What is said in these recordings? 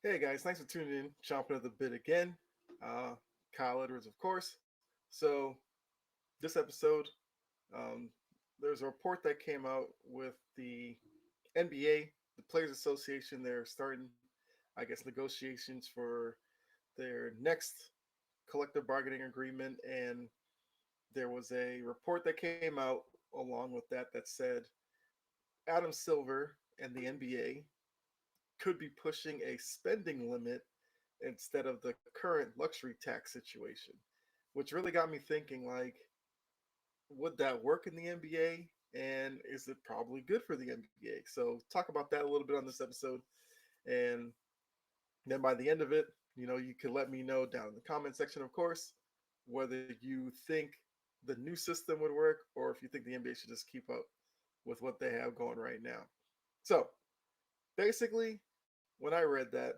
Hey guys, thanks for tuning in, chomping at the bit again. Uh, Kyle Edwards, of course. So, this episode, um, there's a report that came out with the NBA, the Players Association. They're starting, I guess, negotiations for their next collective bargaining agreement. And there was a report that came out along with that said Adam Silver and the NBA could be pushing a spending limit instead of the current luxury tax situation, which really got me thinking like, would that work in the NBA? And is it probably good for the NBA? So, talk about that a little bit on this episode. And then by the end of it, you can let me know down in the comment section, of course, whether you think the new system would work or if you think the NBA should just keep up with what they have going right now. So, basically, when I read that,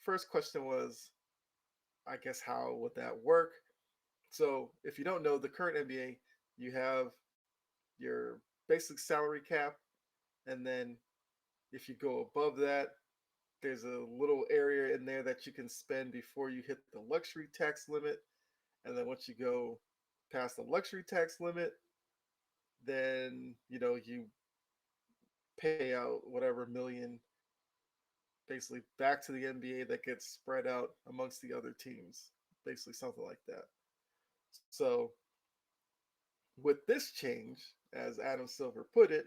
first question was, I guess, how would that work? So, if you don't know, the current NBA, you have your basic salary cap, and then if you go above that, there's a little area in there that you can spend before you hit the luxury tax limit. And then once you go past the luxury tax limit, then you pay out whatever million basically back to the NBA that gets spread out amongst the other teams, basically something like that. So with this change, as Adam Silver put it,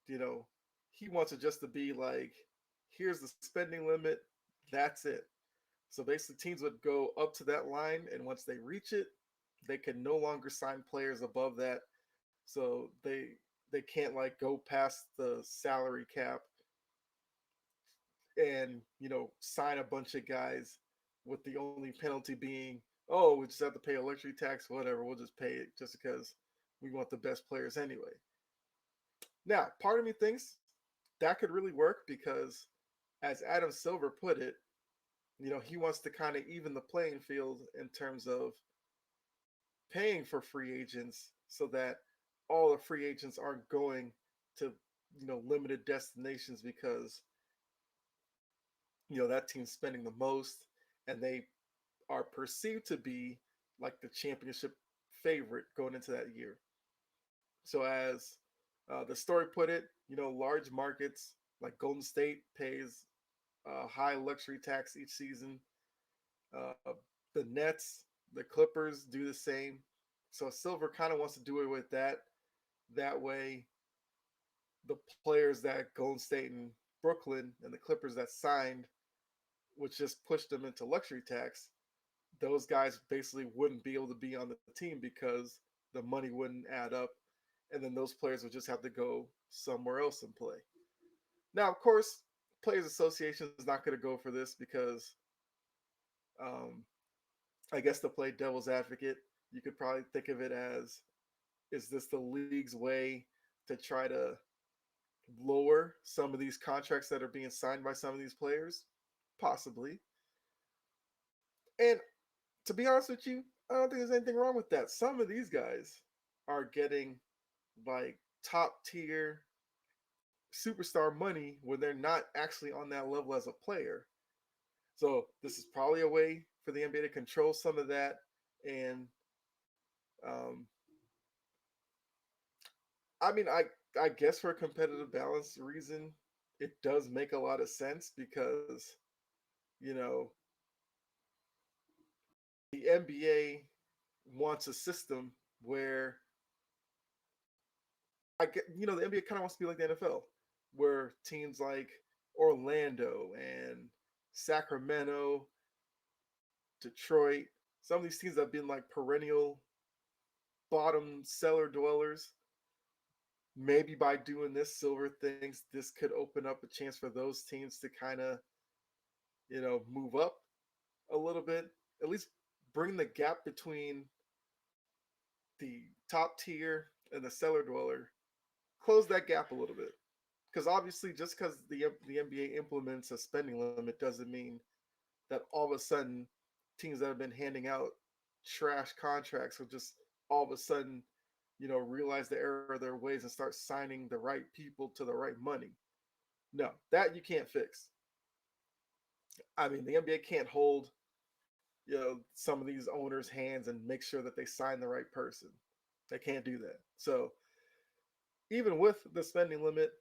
you know, he wants it just to be like, here's the spending limit, that's it. So basically, teams would go up to that line, and once they reach it, they can no longer sign players above that. So they can't like go past the salary cap and sign a bunch of guys with the only penalty being, oh, we just have to pay a luxury tax, whatever. We'll just pay it just because we want the best players anyway. Now, part of me thinks that could really work because, as Adam Silver put it, he wants to kind of even the playing field in terms of paying for free agents so that all the free agents aren't going to, limited destinations because, that team's spending the most and they are perceived to be like the championship favorite going into that year. So, as the story put it, large markets like Golden State pays a high luxury tax each season. Uh, the Nets, the Clippers do the same. So Silver kind of wants to do it with that. That way, the players that Golden State and Brooklyn and the Clippers that signed, which just pushed them into luxury tax, those guys basically wouldn't be able to be on the team because the money wouldn't add up. And then those players would just have to go somewhere else and play. Now, of course, Players Association is not going to go for this because um, I guess to play devil's advocate, you could probably think of it as, is this the league's way to try to lower some of these contracts that are being signed by some of these players? Possibly. And to be honest with you, I don't think there's anything wrong with that. Some of these guys are getting like top tier superstar money when they're not actually on that level as a player. So this is probably a way for the NBA to control some of that. And um, I mean, I guess for a competitive balance reason, it does make a lot of sense because you know the NBA wants a system where I get the NBA kind of wants to be like the NFL, where teams like Orlando and Sacramento, Detroit, some of these teams have been like perennial bottom cellar dwellers. Maybe by doing this, Silver thinks this could open up a chance for those teams to kind of move up a little bit, at least bring the gap between the top tier and the cellar dweller, close that gap a little bit. Because obviously, just because the NBA implements a spending limit doesn't mean that all of a sudden teams that have been handing out trash contracts will just all of a sudden, realize the error of their ways and start signing the right people to the right money. No, that you can't fix. I mean, the NBA can't hold some of these owners' hands and make sure that they sign the right person. They can't do that. So even with the spending limit,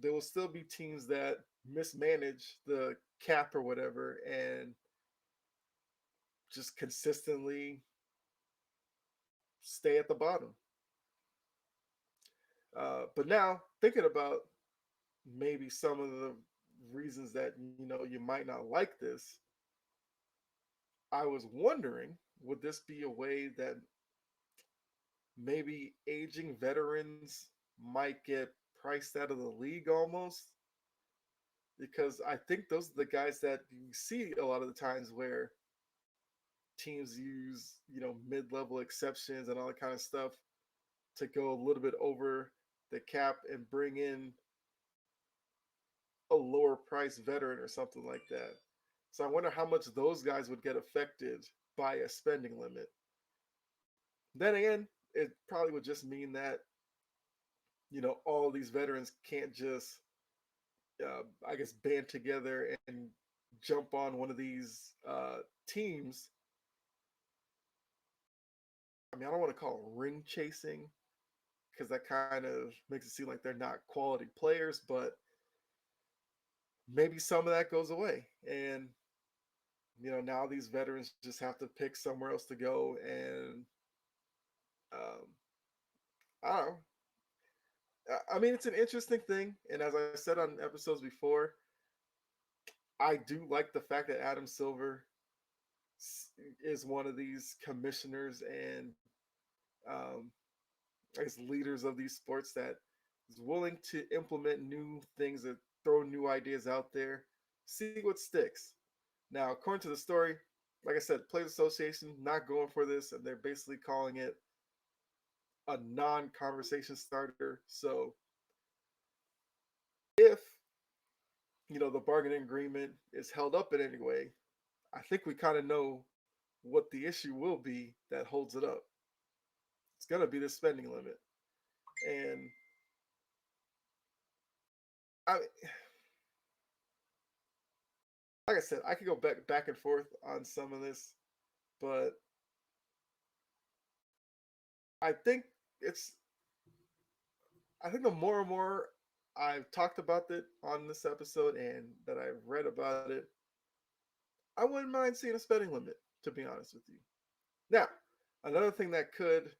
there will still be teams that mismanage the cap or whatever and just consistently stay at the bottom. But now thinking about maybe some of the reasons that you might not like this, I was wondering, would this be a way that maybe aging veterans might get priced out of the league almost? Because I think those are the guys that you see a lot of the times where teams use, mid-level exceptions and all that kind of stuff to go a little bit over the cap and bring in a lower price veteran or something like that. So I wonder how much those guys would get affected by a spending limit. Then again, it probably would just mean that all these veterans can't just I guess band together and jump on one of these teams. I mean, I don't want to call it ring chasing because that kind of makes it seem like they're not quality players, but maybe some of that goes away. And, now these veterans just have to pick somewhere else to go. And um, I don't know. I mean, it's an interesting thing. And as I said on episodes before, I do like the fact that Adam Silver is one of these commissioners and um, I guess leaders of these sports that is willing to implement new things that throw new ideas out there, see what sticks. Now, according to the story, like I said, Players Association not going for this, and they're basically calling it a non-conversation starter. So if the bargaining agreement is held up in any way, I think we kind of know what the issue will be that holds it up. It's gonna be the spending limit, and I like I said, I could go back and forth on some of this, but I think it's I think the more and more I've talked about it on this episode and that I've read about it, I wouldn't mind seeing a spending limit, to be honest with you. Now, another thing that could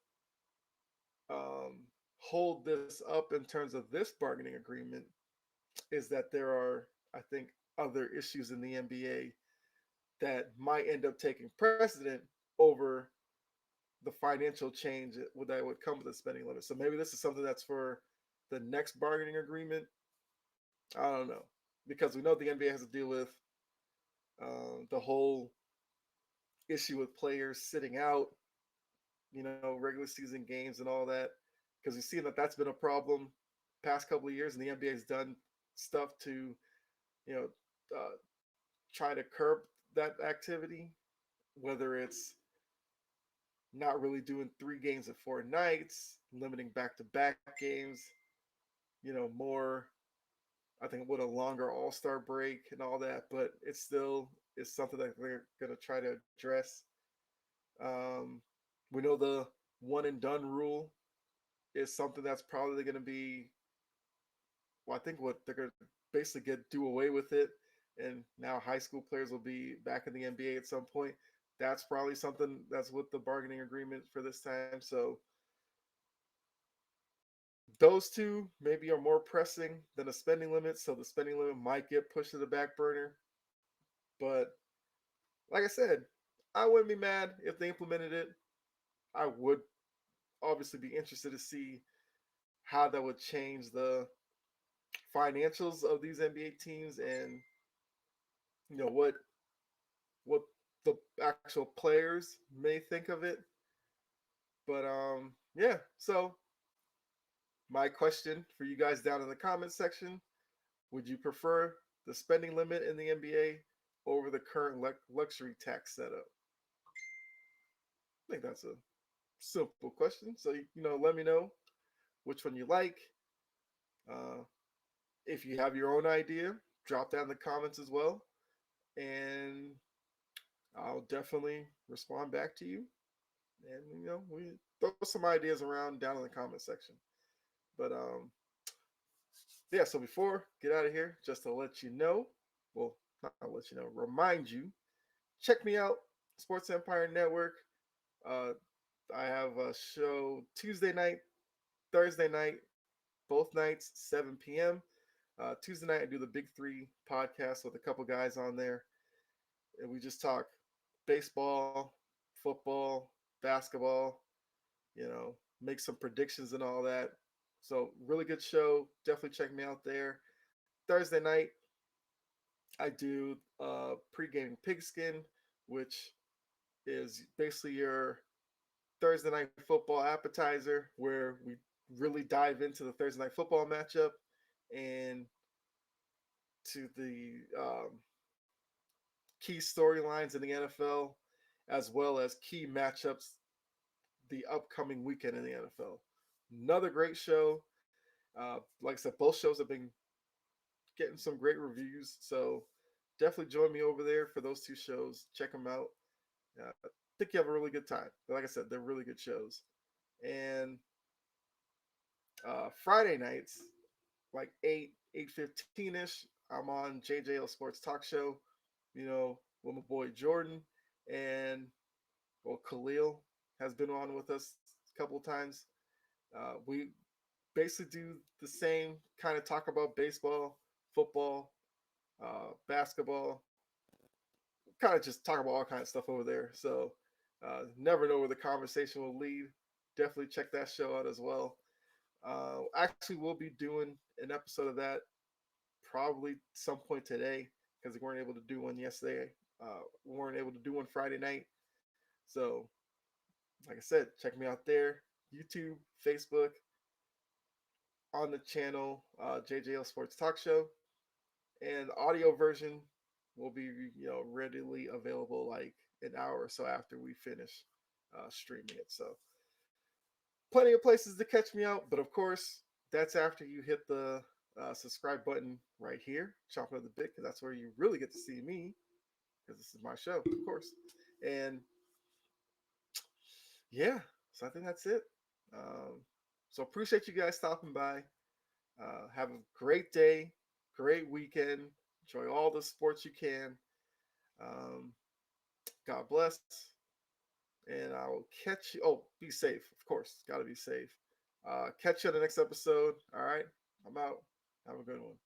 hold this up in terms of this bargaining agreement is that there are, I think, other issues in the NBA that might end up taking precedent over the financial change that would come with the spending limit. So maybe this is something that's for the next bargaining agreement. I don't know because we know the NBA has to deal with the whole issue with players sitting out, regular season games and all that. Because we've seen that that's been a problem past couple of years, and the NBA has done stuff to you know uh, try to curb that activity, whether it's not really doing 3 games at 4 nights, limiting back-to-back games, more. I think with a longer All Star break and all that, but it still is something that they're going to try to address. Um, we know the one and done rule is something that's probably going to be, well, I think what they're going to basically get do away with it, and now high school players will be back in the NBA at some point. That's probably something that's with the bargaining agreement for this time. So those two maybe are more pressing than a spending limit. So the spending limit might get pushed to the back burner. But like I said, I wouldn't be mad if they implemented it. I would obviously be interested to see how that would change the financials of these NBA teams and what the actual players may think of it. But yeah, so my question for you guys down in the comments section: would you prefer the spending limit in the NBA over the current luxury tax setup? I think that's a simple question. So let me know which one you like. Uh, if you have your own idea, drop that in the comments as well. and I'll definitely respond back to you. And we throw some ideas around down in the comment section. But yeah. So before get out of here, just to let you know, well, not let you know, remind you, check me out, Sports Empire Network. Uh, I have a show Tuesday night, Thursday night, both nights, 7 p.m. Tuesday night, I do the Big Three podcast with a couple guys on there, and we just talk baseball, football, basketball. Make some predictions and all that. So really good show. Definitely check me out there. Thursday night, I do pregame pigskin, which is basically your Thursday night football appetizer, where we really dive into the Thursday night football matchup and to the key storylines in the NFL, as well as key matchups the upcoming weekend in the NFL. Another great show. Like I said, both shows have been getting some great reviews, so definitely join me over there for those two shows. Check them out. I think you have a really good time. Like I said, they're really good shows. And Friday nights, like 8:15 ish, I'm on JJL Sports Talk Show. With my boy Jordan and Khalil has been on with us a couple of times. We basically do the same kind of talk about baseball, football, basketball, kind of just talk about all kinds of stuff over there. So never know where the conversation will lead. Definitely check that show out as well. Actually, we'll be doing an episode of that probably some point today because we weren't able to do one yesterday. We weren't able to do one Friday night. So, like I said, check me out there. YouTube, Facebook, on the channel JJL Sports Talk Show, and the audio version will be readily available like an hour or so after we finish streaming it. So plenty of places to catch me out, but of course that's after you hit the subscribe button right here, chomping at the bit, because that's where you really get to see me, because this is my show, of course. And yeah, so I think that's it. Um, so appreciate you guys stopping by. Have a great day, great weekend. Enjoy all the sports you can. Um, God bless. And I will catch you. Oh, be safe, of course. Got to be safe. Catch you on the next episode. All right. I'm out. Have a good one.